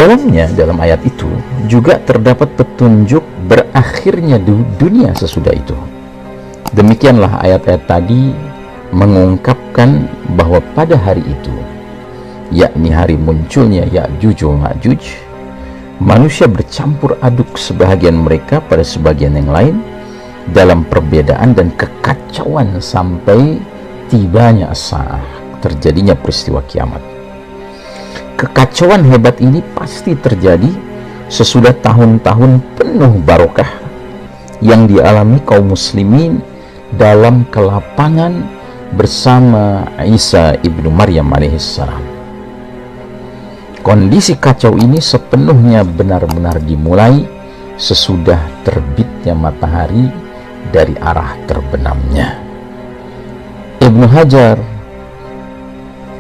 dalamnya, dalam ayat itu juga terdapat petunjuk berakhirnya dunia sesudah itu. Demikianlah ayat-ayat tadi mengungkapkan bahwa pada hari itu, yakni hari munculnya Ya'juj wa Ma'juj, manusia bercampur aduk sebahagian mereka pada sebagian yang lain dalam perbedaan dan kekacauan sampai tibanya as-sa'ah, terjadinya peristiwa kiamat. Kekacauan hebat ini pasti terjadi sesudah tahun-tahun penuh barokah yang dialami kaum muslimin dalam kelapangan bersama Isa ibnu Maryam alaihissalam. Kondisi kacau ini sepenuhnya benar-benar dimulai sesudah terbitnya matahari dari arah terbenamnya. Ibnu Hajar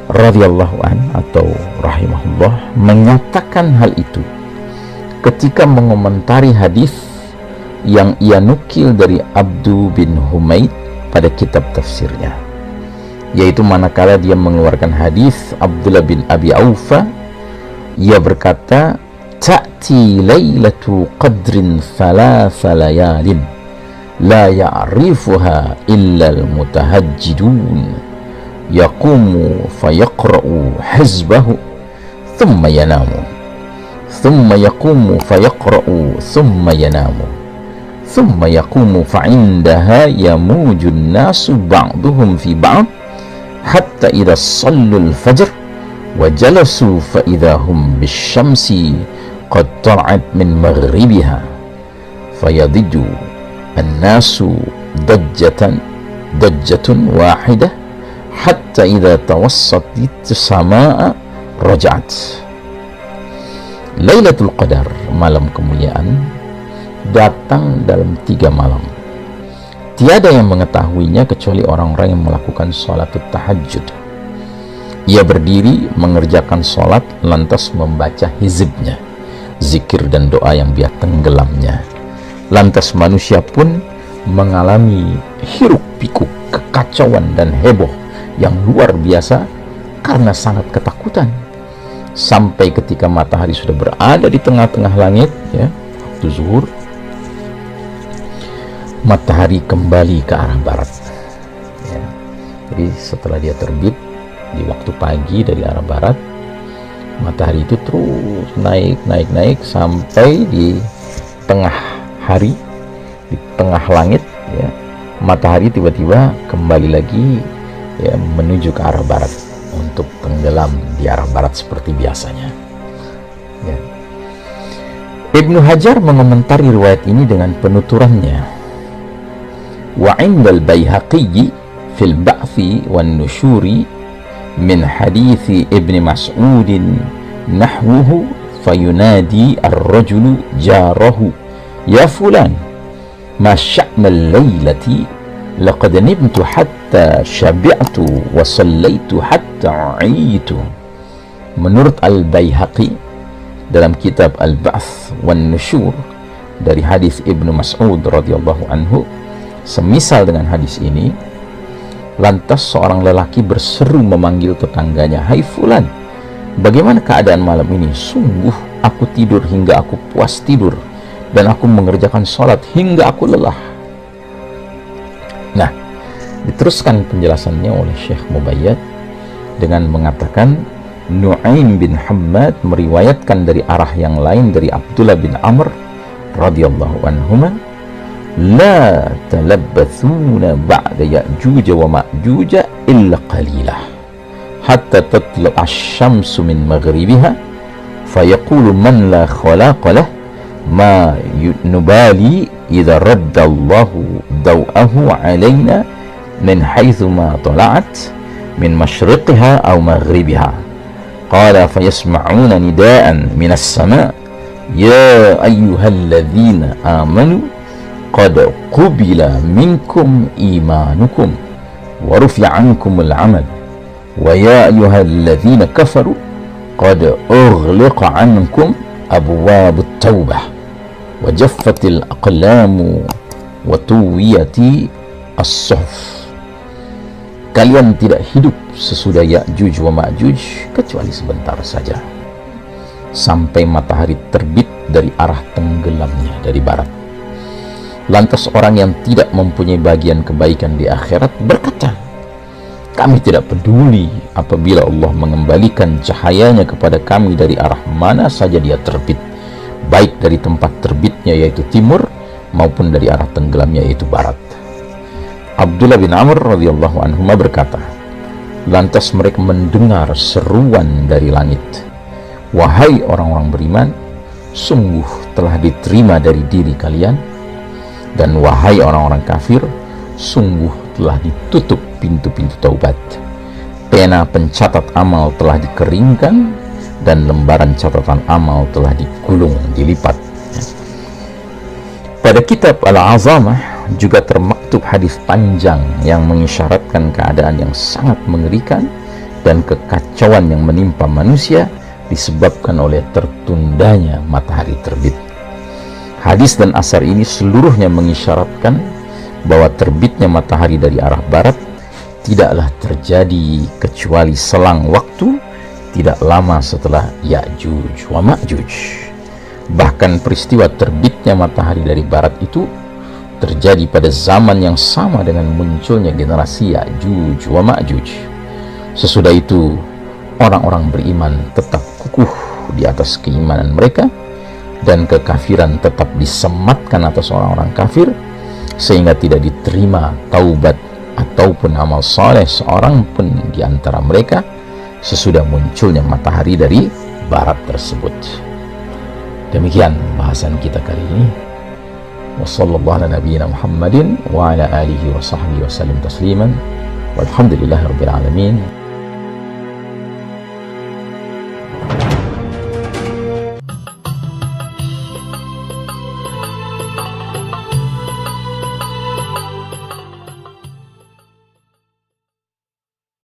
radhiyallahu an atau rahimahullah menyatakan hal itu ketika mengomentari hadis yang ia nukil dari Abdu bin Humaid pada kitab tafsirnya, yaitu manakala dia mengeluarkan hadis Abdullah bin Abi Aufa, ia berkata, ta'ti lailatu qadrin thalatha layalin la ya'rifuha illa al-mutahajjidun yaqumu fayaqra'u hizbahu thumma yanamu thumma yaqumu fayaqra'u thumma yanamu thumma yaqumu fa'indaha yamujun nasu ba'duhum fi ba'd hatta idha sallu al-fajr wa jalasu fa idha hum bisyamsi qad tal'at min maghribiha fayadiju an-nasu dajjatun wahidah hatta idza tawassatit samaa raja'at. Lailatul Qadar, malam kemuliaan, datang dalam 3 malam. Tiada yang mengetahuinya kecuali orang-orang yang melakukan sholatul tahajud. Ia berdiri mengerjakan sholat lantas membaca hizibnya, zikir dan doa yang biar tenggelamnya. Lantas manusia pun mengalami hiruk pikuk, kekacauan dan heboh yang luar biasa karena sangat ketakutan, sampai ketika matahari sudah berada di tengah-tengah langit, ya, waktu zuhur, matahari kembali ke arah barat, ya. Jadi setelah dia terbit di waktu pagi dari arah barat, matahari itu terus naik sampai di tengah hari, di tengah langit, ya, matahari tiba-tiba kembali lagi, ya, menuju ke arah barat untuk tenggelam di arah barat seperti biasanya, ya. Ibnu Hajar mengomentari riwayat ini dengan penuturannya, wa indal Baihaqi fil ba'thi wan nusyuri min hadithi Ibni Mas'udin nahwuhu fayunadi ar-rajulu jarahu ya fulan ma sya'nal laylati laqad nimtu hatta syabi'tu wa sallaitu hatta aitu. Menurut Al-Baihaqi dalam kitab Al-Ba'th wan Nusyur dari hadis Ibnu Mas'ud radhiyallahu anhu, semisal dengan hadis ini, lantas seorang lelaki berseru memanggil tetangganya, "Hai fulan, bagaimana keadaan malam ini? Sungguh aku tidur hingga aku puas tidur dan aku mengerjakan sholat hingga aku lelah." Nah, diteruskan penjelasannya oleh Syekh Mubayyad dengan mengatakan, Nu'aim bin Hammad meriwayatkan dari arah yang lain dari Abdullah bin Amr radhiyallahu anhuma, la talabbathuna ba'da Ya'juj wa Ma'juj illa qalilah hatta tatla' asy-syamsu min maghribiha fayaqulu man la khalaqa lah ma nubali idza raddallahu daw'ahu alaina min haitsu ma tala'at min masyriqiha aw maghribiha qala fayasma'una nida'an minas sama' ya ayyuhalladzina amanu qad qubila minkum imanukum wa rufi'a ankumul 'amal wa ya ayyuhalladzina kafaru qad ughliqa ankum abwabut taubah wa jaffatil aqlamu wa tuwiyati as-suhuf. Kalian tidak hidup sesudah Ya'juj wa Ma'juj kecuali sebentar saja. sampai matahari terbit dari arah tenggelamnya dari barat. Lantas orang yang tidak mempunyai bagian kebaikan di akhirat berkata, kami tidak peduli apabila Allah mengembalikan cahayanya kepada kami dari arah mana saja dia terbit, baik dari tempat terbitnya yaitu timur maupun dari arah tenggelamnya yaitu barat. Abdullah bin Amr radhiyallahu anhu berkata, lantas mereka mendengar seruan dari langit, wahai orang-orang beriman, sungguh telah diterima dari diri kalian, dan wahai orang-orang kafir, sungguh telah ditutup pintu-pintu taubat. Pena pencatat amal telah dikeringkan dan lembaran catatan amal telah digulung, dilipat. Pada kitab Al-Azamah juga termaktub hadis panjang yang mengisyaratkan keadaan yang sangat mengerikan dan kekacauan yang menimpa manusia disebabkan oleh tertundanya matahari terbit. Hadis dan asar ini seluruhnya mengisyaratkan bahwa terbitnya matahari dari arah barat tidaklah terjadi kecuali selang waktu tidak lama setelah Ya'juj wa Ma'juj. Bahkan peristiwa terbitnya matahari dari barat itu terjadi pada zaman yang sama dengan munculnya generasi Ya'juj wa Ma'juj. Sesudah itu orang-orang beriman tetap kukuh di atas keimanan mereka, dan kekafiran tetap disematkan atas orang-orang kafir, sehingga tidak diterima taubat ataupun amal saleh seorang pun di antara mereka sesudah munculnya matahari dari barat tersebut. Demikian bahasan kita kali ini. Wassallallahu ala nabiyyina Muhammadin wa ala alihi wa sahbihi wa sallam tasliman. Walhamdulillahirabbil alamin.